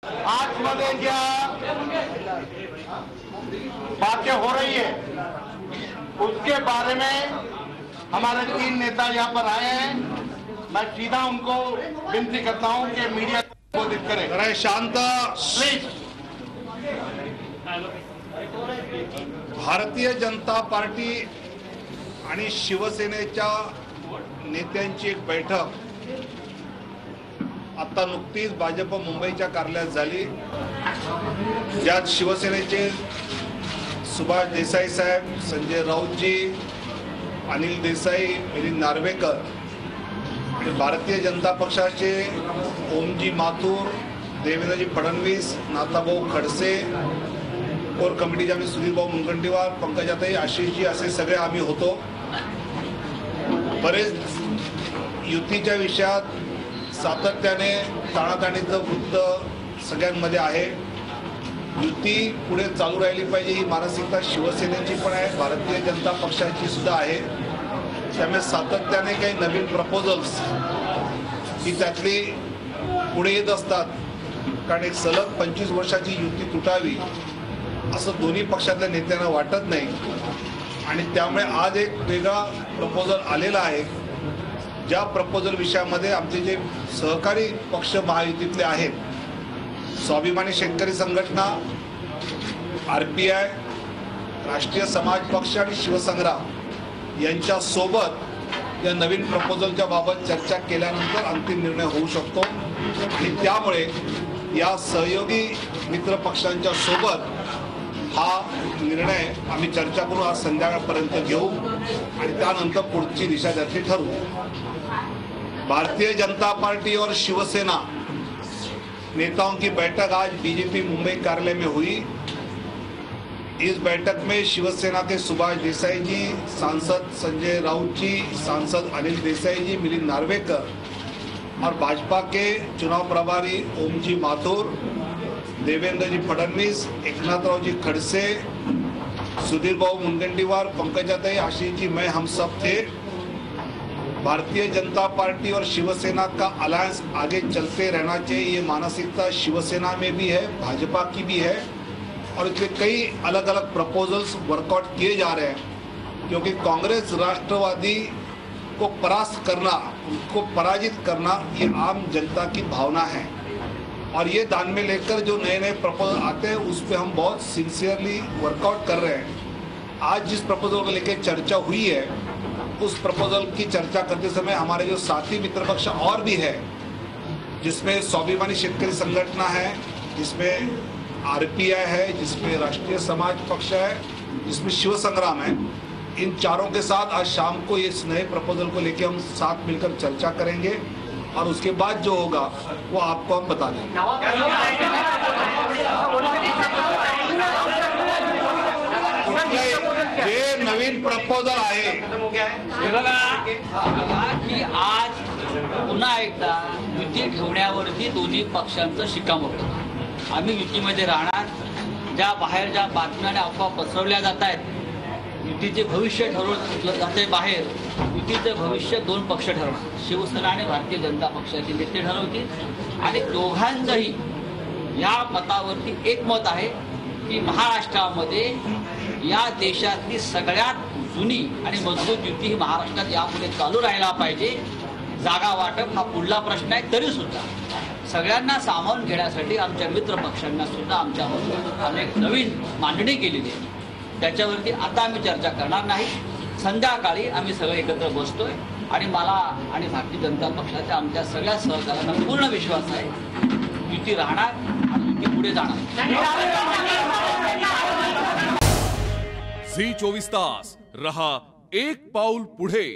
आज मध्ये क्या बातें हो रही है उसके बारे में हमारे 3 नेता यहाँ पर आए हैं। मैं सीधा उनको विनती करता हूँ कि मीडिया को संबोधित करें। जरा शांत प्लीज। भारतीय जनता पार्टी आणि शिवसेनेच्या नेत्यांची एक बैठक आता नुकतीच भाजप मुंबईच्या कार्यालयात झाली, ज्यात शिवसेनेचे सुभाष देसाई साहेब, संजय राऊतजी, अनिल देसाई, मिलिंद नार्वेकर आणि भारतीय जनता पक्षाचे ओमजी माथुर, देवेंद्रजी फडणवीस, नाथाभाऊ खडसे, कोर कमिटीचे आम्ही सुधीरभाऊ मुनगंटीवार, पंकजाताई, आशिषजी असे सगळे आम्ही होतो। बरेच युतीच्या विषयात सातत्याने ताणाताणीचं वृत्त सगळ्यांमध्ये आहे। युती पुढे चालू राहिली पाहिजे ही मानसिकता शिवसेनेची पण आहे, भारतीय जनता पक्षाची सुद्धा आहे। त्यामुळे सातत्याने काही नवीन प्रपोजल्स ही त्यातली पुढे येत असतात, कारण एक सलग 25 वर्षाची युती तुटावी असं दोन्ही पक्षातल्या नेत्यांना वाटत नाही आणि त्यामुळे आज एक वेगळा प्रपोजल आलेला आहे। ज्या प्रपोजल विषयामध्ये आमचे जे सहकारी पक्ष महायुतीतले आहेत, स्वाभिमानी शेतकरी संघटना, आरपीआय, राष्ट्रीय समाज पक्ष आणि शिवसंग्राम यांच्या सोबत या नवीन प्रपोजलच्या बाबत चर्चा केल्यानंतर अंतिम निर्णय होऊ शकतो आणि त्यामुळे या सहयोगी मित्र पक्षांच्या सोबत हा निर्णय आम्ही चर्चा करू, आज संध्याकाळपर्यंत घेऊ आणि त्यानंतर पुढची दिशा त्याची ठरवू। भारतीय जनता पार्टी और शिवसेना नेताओं की बैठक आज बीजेपी मुंबई कार्यालय में हुई। इस बैठक में शिवसेना के सुभाष देसाई जी, सांसद संजय राउत जी, सांसद अनिल देसाई जी, मिलिंद नार्वेकर और भाजपा के चुनाव प्रभारी ओमजी माथुर, देवेंद्र जी फडणवीस, एकनाथराव जी खड़से, सुधीरभाऊ मुनगंटीवार, पंकजाताई, आशीष जी, मैं, हम सब थे। भारतीय जनता पार्टी और शिवसेना का अलायंस आगे चलते रहना चाहिए, ये मानसिकता शिवसेना में भी है, भाजपा की भी है और इसमें कई अलग अलग प्रपोजल्स वर्कआउट किए जा रहे हैं, क्योंकि कांग्रेस राष्ट्रवादी को परास्त करना, उनको पराजित करना ये आम जनता की भावना है और ये ध्यान में लेकर जो नए नए प्रपोजल आते हैं उस पर हम बहुत सिंसियरली वर्कआउट कर रहे हैं। आज जिस प्रपोजल को लेकर चर्चा हुई है उस प्रपोजल की चर्चा करते समय हमारे जो साथी मित्र पक्ष और भी है, जिसमें स्वाभिमानी शेतकरी संगठना है, जिसमें आरपीआई है, जिसमें राष्ट्रीय समाज पक्ष है, जिसमें शिवसंग्राम है, इन चारों के साथ आज शाम को इस नए प्रपोजल को लेकर हम साथ मिलकर चर्चा करेंगे और उसके बाद जो होगा वो आपको हम बता देंगे। जे नवीन प्रपोजल आहे की आज पुन्हा एकदा युती ठेवण्यावरती दोन्ही पक्षांचं शिक्कामोर्तब। आम्ही युतीमध्ये राहणार। ज्या बाहेर ज्या बातम्या आणि अफवा पसरवल्या जात आहेत, युतीचे भविष्य ठरवलं जाते बाहेर, युतीचे भविष्य 2 पक्ष ठरवणार, शिवसेना आणि भारतीय जनता पक्षाचे नेते ठरवतील आणि दोघांचंही या मतावरती एकमत आहे की महाराष्ट्रामध्ये या देशातली सगळ्यात जुनी आणि मजबूत युती ही महाराष्ट्रात यापुढे चालू राहायला पाहिजे। जागा वाटप हा पुढला प्रश्न आहे, तरी सुद्धा सगळ्यांना सामावून घेण्यासाठी आमच्या मित्र पक्षांना सुद्धा आमच्यावर अनेक नवीन मांडणी केलेली आहे। त्याच्यावरती आता आम्ही चर्चा करणार नाही। संध्याकाळी आम्ही सगळे एकत्र बसतोय आणि मला आणि भारतीय जनता पक्षाच्या आमच्या सगळ्या सहकार्यांना पूर्ण विश्वास आहे, युती राहणार आणि युती पुढे जाणार। झी 24 तास रहा एक पाऊल पुढे।